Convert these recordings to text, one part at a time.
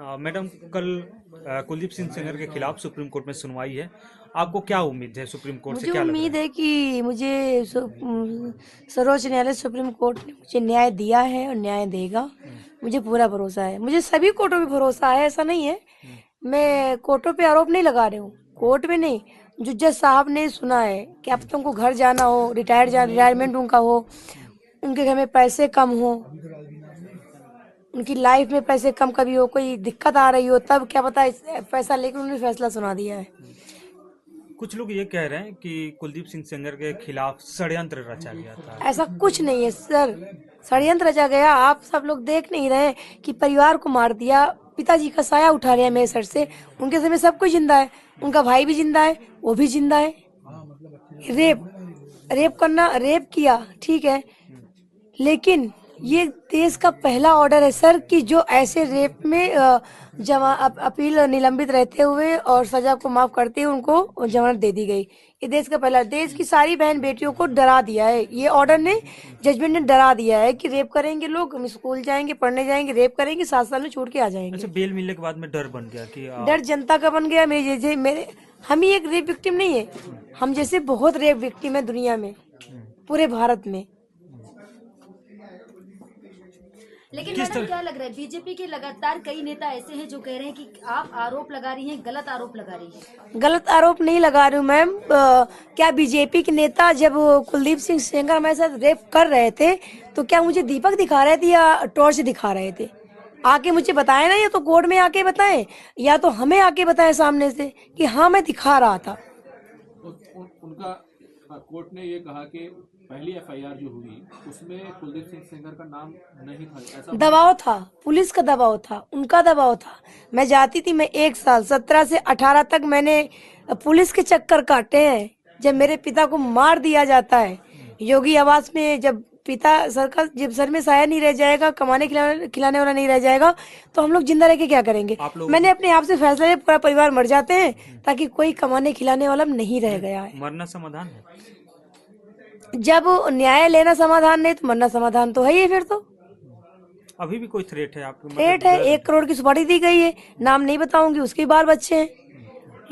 Madam, कल कुलदीप सिंह सेंगर के खिलाफ सुप्रीम कोर्ट में सुनवाई है। आपको क्या उम्मीद है सुप्रीम कोर्ट से? मुझे क्या लग रहा उम्मीद है कि मुझे सर्वोच्च न्यायालय सुप्रीम कोर्ट ने मुझे न्याय दिया है और न्याय देगा। मुझे पूरा भरोसा है, मुझे सभी कोर्टों पे भरोसा है, ऐसा नहीं है। मैं कोर्टों पे आरोप नहीं लगा रही हूँ, कोर्ट में नहीं। जो जज साहब ने सुना है कि अब तुमको घर जाना हो, रिटायरमेंट उनका हो, उनके घर में पैसे कम हो, उनकी लाइफ में पैसे कम कभी हो, कोई दिक्कत आ रही हो, तब क्या पता पैसा लेकर उन्होंने फैसला सुना दिया है। कुछ लोग ये कह रहे हैं कि कुलदीप सिंह सेंगर के खिलाफ षड्यंत्र रचा गया था। ऐसा कुछ नहीं है सर, षड्यंत्र रचा गया। आप सब लोग देख नहीं रहे कि परिवार को मार दिया, पिताजी का साया उठा रहे हैं मेरे सर से। उनके समय सब कुछ जिंदा है, उनका भाई भी जिंदा है, वो भी जिंदा है। रेप रेप करना, रेप किया ठीक है, लेकिन ये देश का पहला ऑर्डर है सर कि जो ऐसे रेप में अपील निलंबित रहते हुए और सजा को माफ करते हुए उनको जमानत दे दी गई। ये देश का पहला, देश की सारी बहन बेटियों को डरा दिया है ये ऑर्डर ने, जजमेंट ने डरा दिया है कि रेप करेंगे लोग, हम स्कूल जाएंगे, पढ़ने जाएंगे, रेप करेंगे, 7 साल में छूट के आ जाएंगे। अच्छा, बेल मिलने के बाद में डर बन गया कि डर जनता का बन गया। मेरे जैसे हम ही एक रेप विक्टिम नहीं है, हम जैसे बहुत रेप विक्टिम है दुनिया में, पूरे भारत में। लेकिन मैडम क्या लग रहा है, बीजेपी के लगातार कई नेता ऐसे हैं जो कह रहे हैं कि आप आरोप लगा रही हैं, गलत आरोप लगा रही हैं। गलत आरोप नहीं लगा रही हूँ मैम। क्या बीजेपी के नेता जब कुलदीप सिंह सेंगर हमारे साथ रेप कर रहे थे तो क्या मुझे दीपक दिखा रहे थे या टॉर्च दिखा रहे थे? आके मुझे बताए ना, या तो कोर्ट में आके बताएं या तो हमें आके बताएं सामने से कि हाँ मैं दिखा रहा था। उनका कोर्ट ने ये कहा कि पहली एफआईआर जो हुई उसमें कुलदीप सिंह सेंगर का नाम नहीं था, ऐसा दबाव था, पुलिस का दबाव था, उनका दबाव था। मैं जाती थी, मैं 1 साल 17 से 18 तक मैंने पुलिस के चक्कर काटे हैं। जब मेरे पिता को मार दिया जाता है योगी आवास में, जब पिता सर का जब सर में साया नहीं रह जाएगा, कमाने खिलाने वाला नहीं रह जाएगा, तो हम लोग जिंदा रह के क्या करेंगे? मैंने अपने आप से फैसला लिया, पूरा परिवार मर जाते हैं ताकि कोई कमाने खिलाने वाला नहीं रह गया है। मरना समाधान है? जब न्याय लेना समाधान नहीं तो मरना समाधान तो है ही। फिर तो अभी भी कोई थ्रेट है आपको? थ्रेट है, 1 करोड़ की सुपारी दी गई है, नाम नहीं बताऊंगी, उसके बाल बच्चे हैं।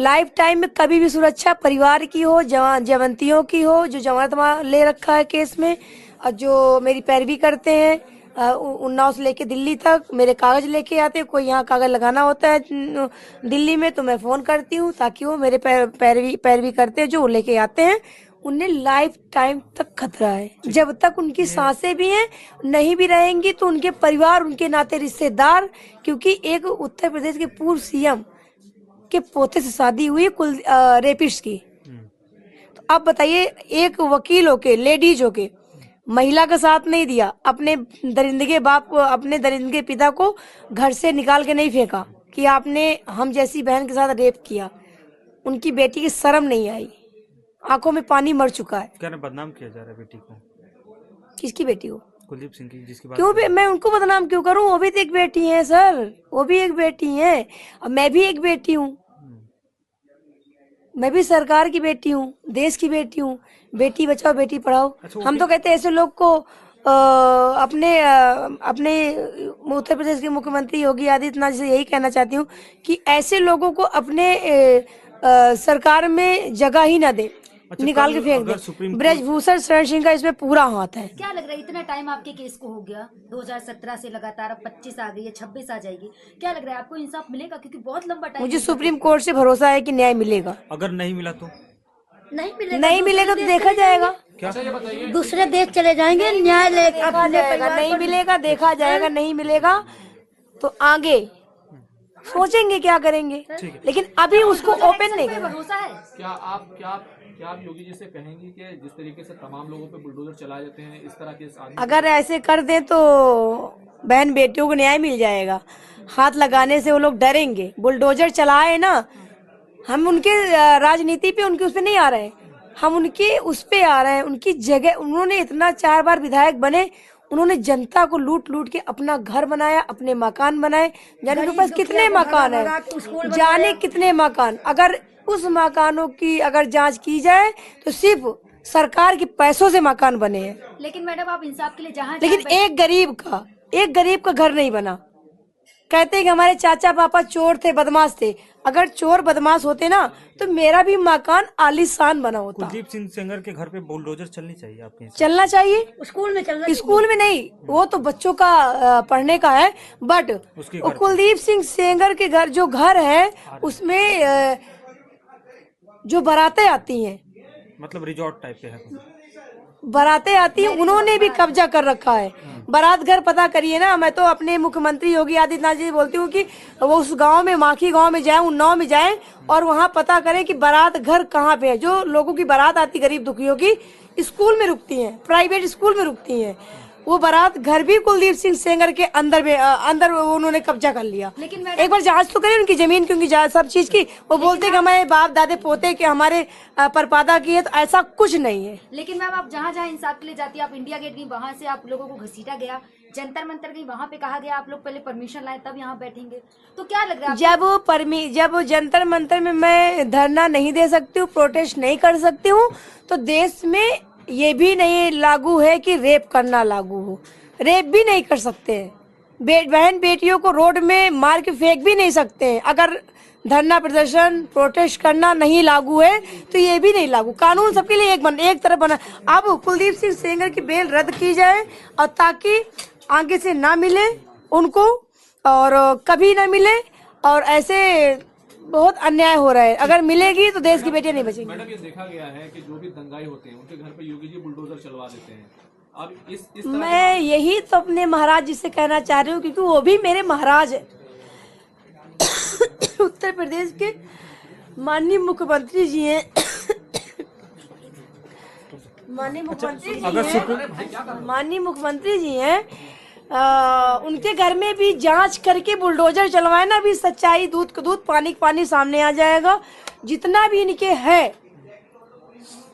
लाइफ टाइम में कभी भी सुरक्षा परिवार की हो, जमानतियों की हो, जो जमानत ले रखा है केस में, और जो मेरी पैरवी करते हैं उन्नाव से लेके दिल्ली तक मेरे कागज लेके आते हैं। कोई यहाँ कागज लगाना होता है दिल्ली में तो मैं फोन करती हूँ ताकि वो मेरे पैरवी करते हैं, जो लेके आते हैं उन्हें लाइफ टाइम तक खतरा है। जब तक उनकी सांसें भी हैं, नहीं भी रहेंगी तो उनके परिवार, उनके नाते रिश्तेदार, क्योंकि एक उत्तर प्रदेश के पूर्व सीएम के पोते से शादी हुई रेपिस्ट की। तो अब बताइए, एक वकील होके, लेडीज होके, महिला का साथ नहीं दिया, अपने दरिंदगे बाप को, अपने दरिंदगे पिता को घर से निकाल के नहीं फेंका कि आपने हम जैसी बहन के साथ रेप किया। उनकी बेटी की शर्म नहीं आई, आंखों में पानी मर चुका है। क्या बदनाम किया जा रहा है बेटी को? किसकी बेटी को? कुलदीप सिंह की, जिसकी बात क्यों मैं उनको बदनाम क्यों करूं? वो भी तो एक बेटी है सर, वो भी एक बेटी है, और मैं भी एक बेटी हूँ। मैं भी सरकार की बेटी हूँ, देश की बेटी हूँ। बेटी बचाओ बेटी पढ़ाओ। अच्छा, हम तो कहते हैं ऐसे लोग को अपने उत्तर प्रदेश के मुख्यमंत्री योगी आदित्यनाथ से यही कहना चाहती हूँ कि ऐसे लोगों को अपने सरकार में जगह ही ना दे, निकाल के फेंक दे। ब्रजभूषण शरण सिंह का इसमें पूरा हाथ है। क्या लग रहा है, इतना टाइम आपके केस को हो गया, 2017 से लगातार, अब 25 आ गई है, 26 आ जाएगी, क्या लग रहा है आपको इंसाफ मिलेगा? क्योंकि बहुत लंबा टाइम। मुझे सुप्रीम कोर्ट से भरोसा है कि न्याय मिलेगा। अगर नहीं मिला तो? नहीं मिलेगा तो देखा जाएगा, दूसरे देश चले जाएंगे, न्याय देखा जाएगा। नहीं मिलेगा देखा जाएगा, नहीं मिलेगा तो आगे सोचेंगे क्या करेंगे, लेकिन अभी उसको ओपन नहीं करना। भरोसा है क्या आप योगी जी से कहेंगी कि जिस तरीके से तमाम लोगों पे बुलडोजर चलाए जाते हैं, इस तरह के अगर ऐसे कर दें तो बहन बेटियों को न्याय मिल जाएगा। हाथ लगाने से वो लोग डरेंगे। बुलडोजर चलाए ना, हम उनके राजनीति पे, उनके उस पे नहीं आ रहे हैं, हम उनके उस पे आ रहे हैं। उनकी जगह, उन्होंने इतना 4 बार विधायक बने, उन्होंने जनता को लूट लूट के अपना घर बनाया, अपने मकान बनाए। जाने के पास कितने मकान है, जाने कितने मकान। अगर उस मकानों की अगर जांच की जाए तो सिर्फ सरकार के पैसों से मकान बने हैं। लेकिन मैडम आप इंसाफ के लिए जहाँ लेकिन एक गरीब का घर नहीं बना। कहते हैं कि हमारे चाचा पापा चोर थे, बदमाश थे। अगर चोर बदमाश होते ना तो मेरा भी मकान आलीशान बना होता। कुलदीप सिंह सेंगर के घर पे बुलडोजर चलनी चाहिए आपके हिसाब चलना चाहिए, स्कूल में चलना, स्कूल में नहीं, वो तो बच्चों का पढ़ने का है। बट उसके वो घर कुलदीप सिंह सेंगर के घर जो घर है उसमें जो बारातें आती हैं, से? मतलब रिजॉर्ट टाइप के है। बारातें आती हैं, उन्होंने भी कब्जा कर रखा है। बारात घर पता करिए ना, मैं तो अपने मुख्यमंत्री योगी आदित्यनाथ जी से बोलती हूँ कि वो उस गांव में, माखी गांव में जाए, उन्नाव में जाए और वहां पता करें कि बारात घर कहाँ पे है। जो लोगों की बारात आती, गरीब दुखियों की, स्कूल में रुकती हैं, प्राइवेट स्कूल में रुकती हैं। वो बारात घर भी कुलदीप सिंह सेंगर के अंदर उन्होंने कब्जा कर लिया। लेकिन एक बार जांच तो करें उनकी जमीन की, उनकी सब चीज की। वो बोलते कि हमारे बाप दादे पोते के हमारे परपादा की है, तो ऐसा कुछ नहीं है। लेकिन मैम आप जहाँ जहाँ इंसाफ के लिए जाती है, आप इंडिया गेट गई, वहाँ से आप लोगों को घसीटा गया, जंतर मंतर गई, वहाँ पे कहा गया आप लोग पहले परमिशन लाए तब यहाँ बैठेंगे, तो क्या लग रहा है जब जंतर मंतर में मैं धरना नहीं दे सकती हूँ, प्रोटेस्ट नहीं कर सकती हूँ, तो देश में ये भी नहीं लागू है कि रेप करना लागू हो। रेप भी नहीं कर सकते हैं, बहन बेटियों को रोड में मार के फेंक भी नहीं सकते हैं। अगर धरना प्रदर्शन प्रोटेस्ट करना नहीं लागू है तो ये भी नहीं लागू। कानून सबके लिए एक तरफ बना। अब कुलदीप सिंह सेंगर की बेल रद्द की जाए और ताकि आगे से ना मिले उनको और कभी ना मिले, और ऐसे बहुत अन्याय हो रहा है। अगर मिलेगी तो देश की बेटियां नहीं बचेंगी। मैडम, ये देखा गया है कि जो भी दंगाई होते हैं उनके घर पे योगी जी बुलडोजर चलवा देते हैं। अब इस मैं यही तो अपने महाराज जी से कहना चाह रही हूँ, क्योंकि वो भी मेरे महाराज है। उत्तर प्रदेश के माननीय मुख्यमंत्री जी हैं। माननीय मुख्यमंत्री जी हैं, उनके घर में भी जांच करके बुलडोजर चलवाए ना, अभी सच्चाई दूध का दूध, पानी का पानी सामने आ जाएगा। जितना भी इनके है,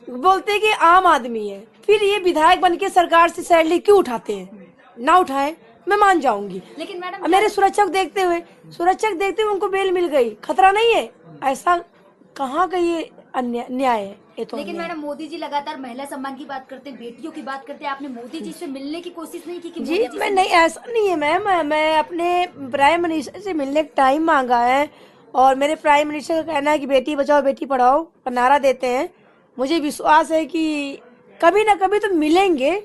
बोलते कि आम आदमी है, फिर ये विधायक बन के सरकार से सैलरी क्यों उठाते हैं? ना उठाए, मैं मान जाऊंगी। लेकिन मैडम मेरे सुरक्षक देखते हुए उनको बेल मिल गई, खतरा नहीं है। ऐसा कहाँ का ये न्याय है? ये तो लेकिन मैडम मोदी जी लगातार महिला सम्मान की बात करते हैं, बेटियों की बात करते हैं, आपने मोदी जी से मिलने की कोशिश नहीं की? जी मैं नहीं, ऐसा नहीं है मैम। मैं अपने प्राइम मिनिस्टर से मिलने का टाइम मांगा है और मेरे प्राइम मिनिस्टर का कहना है कि बेटी बचाओ बेटी पढ़ाओ का नारा देते हैं। मुझे विश्वास है कि कभी ना कभी तो मिलेंगे।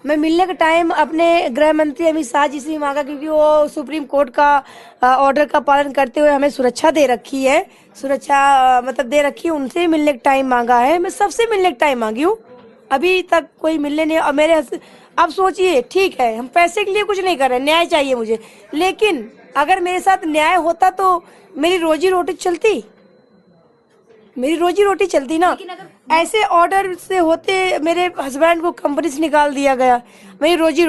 मैं मिलने का टाइम अपने गृह मंत्री अमित शाह जी से ही मांगा, क्योंकि वो सुप्रीम कोर्ट का ऑर्डर का पालन करते हुए हमें सुरक्षा दे रखी है, मतलब दे रखी है। उनसे मिलने का टाइम मांगा है, मैं सबसे मिलने का टाइम मांगी हूँ। अभी तक कोई मिलने नहीं। और मेरे अब सोचिए, ठीक है हम पैसे के लिए कुछ नहीं कर रहे, न्याय चाहिए मुझे, लेकिन अगर मेरे साथ न्याय होता तो मेरी रोजी रोटी चलती ना। ऐसे ऑर्डर से होते मेरे हस्बैंड को कंपनी से निकाल दिया गया, मेरी रोजी